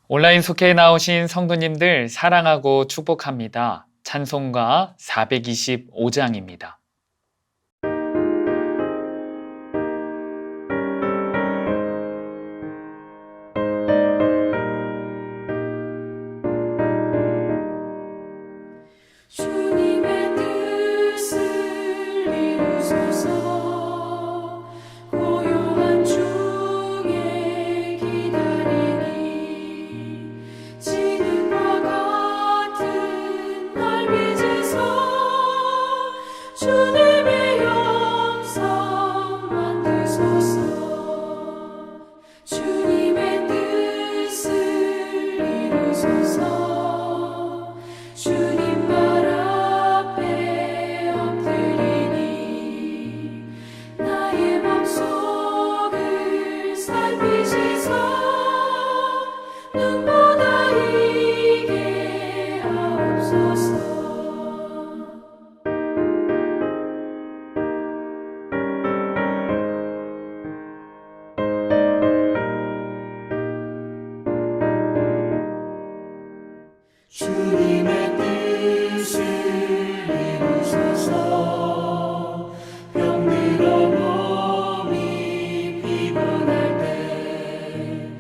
온라인 속회에 나오신 성도님들 사랑하고 축복합니다. 찬송가 425장입니다. 주님의 뜻을 이루소서. 고요한 중에 기다리니 지능과 같은 날 빚으소. 주님의 영성 만드소서. 주님의 뜻을 이루소서. 주님 발 앞에 엎드리니 나의 맘속을 살피시소. 눈보다 이게 하옵소서. 주님의 뜻을 이루소서. 병들어 몸이 피곤할 때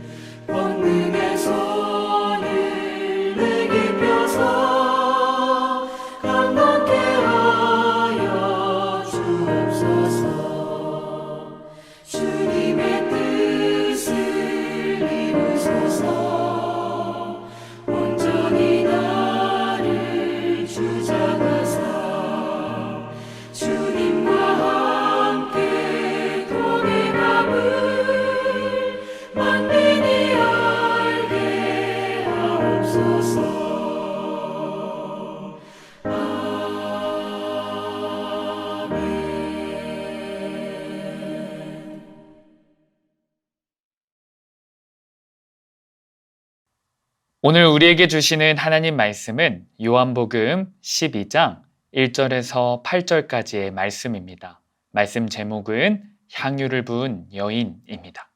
권능의 손을 내게 펴서 강건케 하여 주옵소서. 주님의 뜻을 이루소서. 온전히 나를 주장하사 주님과 함께 동행함을 만민이 알게 하옵소서. 아멘. 오늘 우리에게 주시는 하나님 말씀은 요한복음 12장 1절에서 8절까지의 말씀입니다. 말씀 제목은 향유를 부은 여인입니다.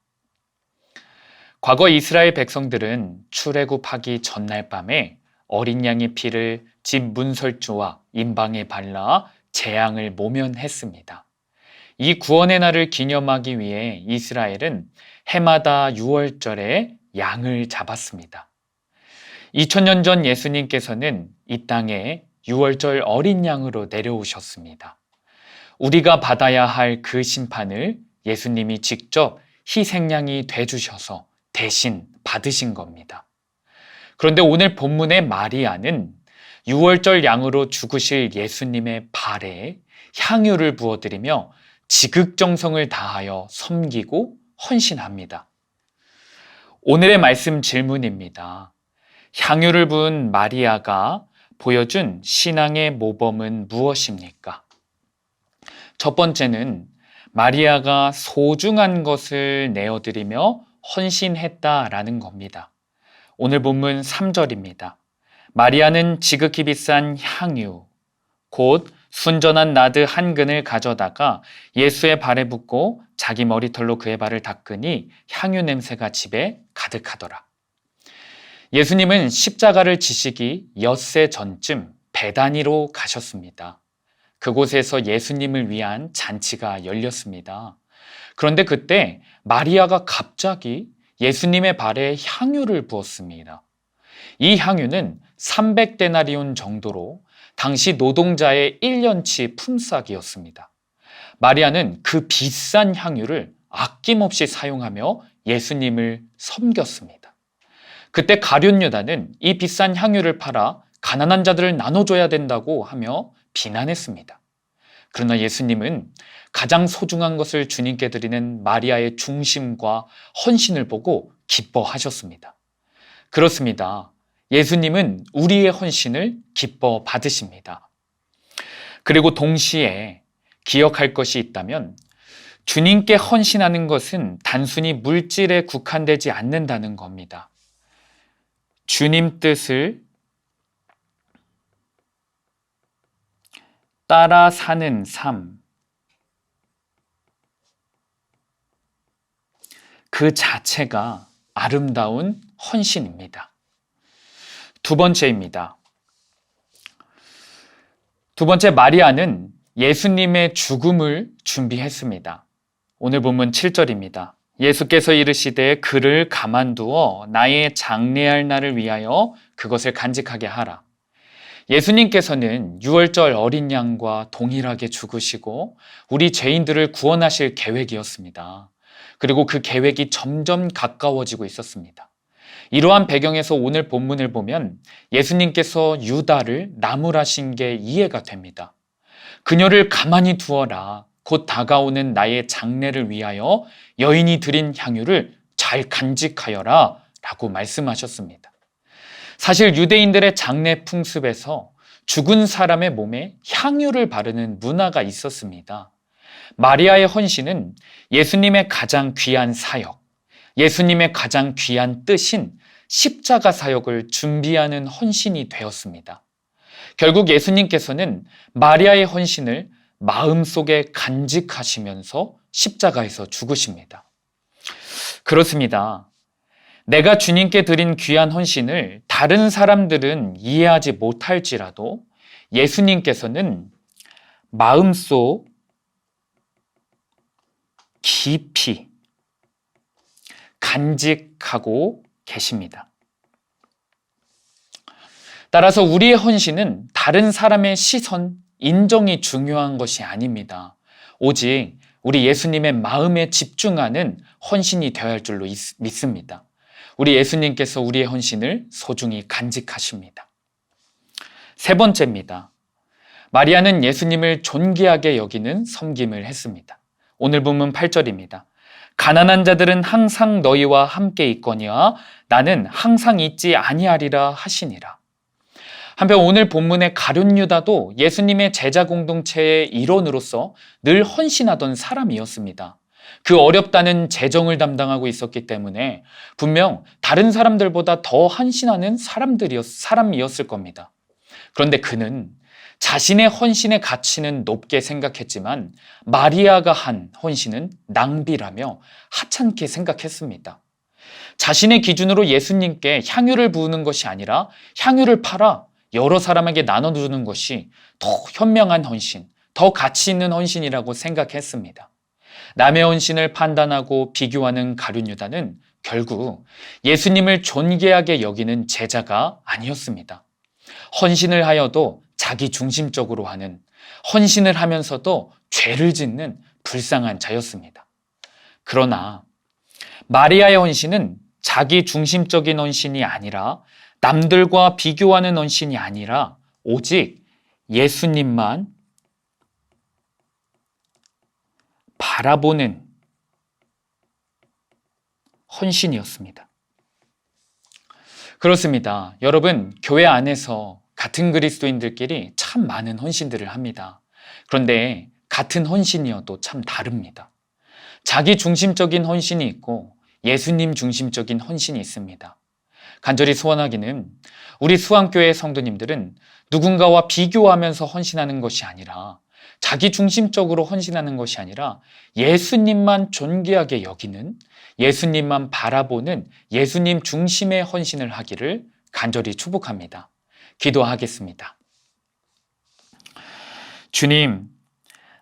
과거 이스라엘 백성들은 출애굽하기 전날 밤에 어린 양의 피를 집 문설주와 임방에 발라 재앙을 모면했습니다. 이 구원의 날을 기념하기 위해 이스라엘은 해마다 6월절에 양을 잡았습니다. 2000년 전 예수님께서는 이 땅에 6월절 어린 양으로 내려오셨습니다. 우리가 받아야 할 그 심판을 예수님이 직접 희생양이 돼주셔서 대신 받으신 겁니다. 그런데 오늘 본문의 마리아는 6월절 양으로 죽으실 예수님의 발에 향유를 부어드리며 지극정성을 다하여 섬기고 헌신합니다. 오늘의 말씀 질문입니다. 향유를 부은 마리아가 보여준 신앙의 모범은 무엇입니까? 첫 번째는 마리아가 소중한 것을 내어드리며 헌신했다라는 겁니다. 오늘 본문 3절입니다. 마리아는 지극히 비싼 향유, 곧 순전한 나드 한 근을 가져다가 예수의 발에 붓고 자기 머리털로 그의 발을 닦으니 향유 냄새가 집에 가득하더라. 예수님은 십자가를 지시기 엿새 전쯤 베다니로 가셨습니다. 그곳에서 예수님을 위한 잔치가 열렸습니다. 그런데 그때 마리아가 갑자기 예수님의 발에 향유를 부었습니다. 이 향유는 300데나리온 정도로 당시 노동자의 1년치 품삯이었습니다. 마리아는 그 비싼 향유를 아낌없이 사용하며 예수님을 섬겼습니다. 그때 가룟 유다는 이 비싼 향유를 팔아 가난한 자들을 나눠줘야 된다고 하며 비난했습니다. 그러나 예수님은 가장 소중한 것을 주님께 드리는 마리아의 중심과 헌신을 보고 기뻐하셨습니다. 그렇습니다. 예수님은 우리의 헌신을 기뻐 받으십니다. 그리고 동시에 기억할 것이 있다면 주님께 헌신하는 것은 단순히 물질에 국한되지 않는다는 겁니다. 주님 뜻을 따라 사는 삶, 그 자체가 아름다운 헌신입니다. 두 번째입니다. 두 번째, 마리아는 예수님의 죽음을 준비했습니다. 오늘 본문 7절입니다. 예수께서 이르시되 그를 가만두어 나의 장례할 날을 위하여 그것을 간직하게 하라. 예수님께서는 유월절 어린 양과 동일하게 죽으시고 우리 죄인들을 구원하실 계획이었습니다. 그리고 그 계획이 점점 가까워지고 있었습니다. 이러한 배경에서 오늘 본문을 보면 예수님께서 유다를 나무라신 게 이해가 됩니다. 그녀를 가만히 두어라. 곧 다가오는 나의 장례를 위하여 여인이 드린 향유를 잘 간직하여라 라고 말씀하셨습니다. 사실 유대인들의 장례 풍습에서 죽은 사람의 몸에 향유를 바르는 문화가 있었습니다. 마리아의 헌신은 예수님의 가장 귀한 사역, 예수님의 가장 귀한 뜻인 십자가 사역을 준비하는 헌신이 되었습니다. 결국 예수님께서는 마리아의 헌신을 마음속에 간직하시면서 십자가에서 죽으십니다. 그렇습니다. 내가 주님께 드린 귀한 헌신을 다른 사람들은 이해하지 못할지라도 예수님께서는 마음속 깊이 간직하고 계십니다. 따라서 우리의 헌신은 다른 사람의 시선, 인정이 중요한 것이 아닙니다. 오직 우리 예수님의 마음에 집중하는 헌신이 되어야 할 줄로 믿습니다. 우리 예수님께서 우리의 헌신을 소중히 간직하십니다. 세 번째입니다. 마리아는 예수님을 존귀하게 여기는 섬김을 했습니다. 오늘 본문 8절입니다. 가난한 자들은 항상 너희와 함께 있거니와 나는 항상 있지 아니하리라 하시니라. 한편 오늘 본문의 가룟 유다도 예수님의 제자 공동체의 일원으로서 늘 헌신하던 사람이었습니다. 그 어렵다는 재정을 담당하고 있었기 때문에 분명 다른 사람들보다 더 헌신하는 사람이었을 겁니다. 그런데 그는 자신의 헌신의 가치는 높게 생각했지만 마리아가 한 헌신은 낭비라며 하찮게 생각했습니다. 자신의 기준으로 예수님께 향유를 부으는 것이 아니라 향유를 팔아 여러 사람에게 나눠주는 것이 더 현명한 헌신, 더 가치 있는 헌신이라고 생각했습니다. 남의 헌신을 판단하고 비교하는 가룟 유다는 결국 예수님을 존귀하게 여기는 제자가 아니었습니다. 헌신을 하여도 자기 중심적으로 하는, 헌신을 하면서도 죄를 짓는 불쌍한 자였습니다. 그러나 마리아의 헌신은 자기 중심적인 헌신이 아니라 남들과 비교하는 헌신이 아니라 오직 예수님만 바라보는 헌신이었습니다. 그렇습니다. 여러분, 교회 안에서 같은 그리스도인들끼리 참 많은 헌신들을 합니다. 그런데 같은 헌신이어도 참 다릅니다. 자기 중심적인 헌신이 있고 예수님 중심적인 헌신이 있습니다. 간절히 소원하기는 우리 수안교회 성도님들은 누군가와 비교하면서 헌신하는 것이 아니라 자기 중심적으로 헌신하는 것이 아니라 예수님만 존귀하게 여기는, 예수님만 바라보는 예수님 중심의 헌신을 하기를 간절히 축복합니다. 기도하겠습니다. 주님,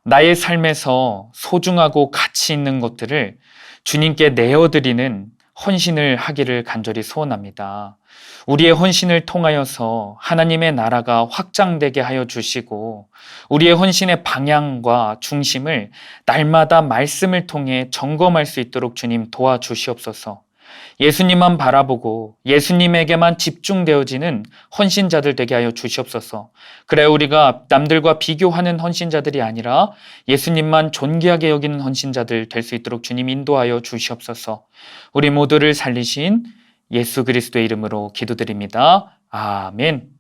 나의 삶에서 소중하고 가치 있는 것들을 주님께 내어드리는 헌신을 하기를 간절히 소원합니다. 우리의 헌신을 통하여서 하나님의 나라가 확장되게 하여 주시고 우리의 헌신의 방향과 중심을 날마다 말씀을 통해 점검할 수 있도록 주님 도와주시옵소서. 예수님만 바라보고 예수님에게만 집중되어지는 헌신자들 되게 하여 주시옵소서. 그래 우리가 남들과 비교하는 헌신자들이 아니라 예수님만 존귀하게 여기는 헌신자들 될 수 있도록 주님 인도하여 주시옵소서. 우리 모두를 살리신 예수 그리스도의 이름으로 기도드립니다. 아멘.